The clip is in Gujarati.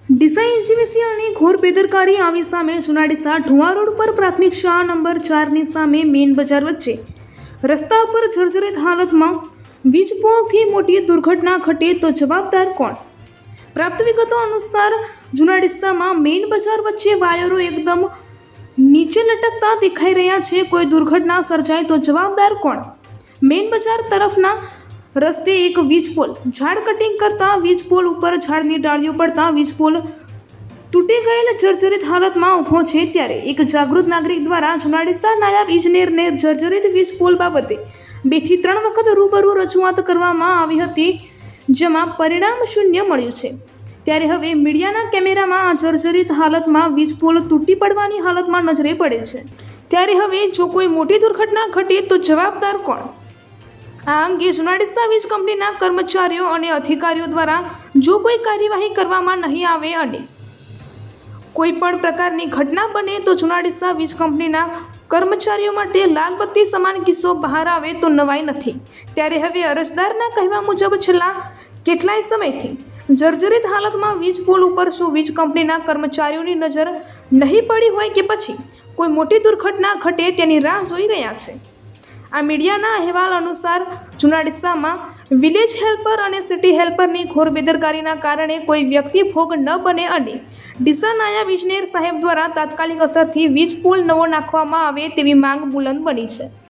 ડીસા એનજીવીસીએલની ઘોર બેદરકારી આવી સામે જૂના ડીસા ઢુવા રોડ પર પ્રાથમિક શાળા નંબર 4ની સામે મેઇન બજાર વચ્ચે રસ્તા પર જર્જરિત હાલતમાં વીજ પોલથી મોટી દુર્ઘટના ઘટે તો જવાબદાર કોણ? પ્રાપ્ત વિગતો અનુસાર જૂના ડીસામાં મેઇન બજાર વચ્ચે વાયરો એકદમ નીચે લટકતા દેખાઈ રહ્યા છે. કોઈ દુર્ઘટના સર્જાય તો જવાબદાર કોણ? મેઇન બજાર તરફના રસ્તે એક વીજ પોલ ઝાડ કટિંગ કરતા વીજ પોલ ઉપર ઝાડની ડાળીઓ પડતા વીજ પોલ તૂટી ગયેલ જર્જરિત હાલતમાં ઊભો છે. ત્યારે એક જાગૃત નાગરિક દ્વારા જૂના ડીસા નાયબ ઇજનેરને જર્જરિત વીજ પોલ બાબતે 2 થી 3 વખત રૂબરૂ રજૂઆત કરવામાં આવી હતી, જેમાં પરિણામ શૂન્ય મળ્યું છે. ત્યારે હવે મીડિયાના કેમેરામાં આ જર્જરિત હાલતમાં વીજ પોલ તૂટી પડવાની હાલતમાં નજરે પડે છે. ત્યારે હવે જો કોઈ મોટી દુર્ઘટના ઘટે તો જવાબદાર કોણ? આ અંગે જૂના ડીસા વીજ કંપનીના કર્મચારીઓ અને અધિકારીઓ દ્વારા જો કોઈ કાર્યવાહી કરવામાં નહીં આવે અને કોઈ પણ પ્રકારની ઘટના બને તો જૂના ડીસા વીજ કંપનીના કર્મચારીઓ માટે લાલ બત્તી સમાન કિસ્સો બહાર આવે તો નવાઈ નથી. ત્યારે હવે અરજદારના કહેવા મુજબ છેલ્લા કેટલાય સમયથી જર્જરિત હાલતમાં વીજ પોલ ઉપર શું વીજ કંપનીના કર્મચારીઓની નજર નહીં પડી હોય કે પછી કોઈ મોટી દુર્ઘટના ઘટે તેની રાહ જોઈ રહ્યા છે. આ મીડિયાના અહેવાલ અનુસાર જૂના ડીસામાં વિલેજ હેલ્પર અને સિટી હેલ્પરની ઘોર બેદરકારીના કારણે કોઈ વ્યક્તિ ભોગ ન બને અને ડીસા નાયબ ઇજનેર સાહેબ દ્વારા તાત્કાલિક અસરથી વીજ પોલ નવો નાખવામાં આવે તેવી માંગ બુલંદ બની છે.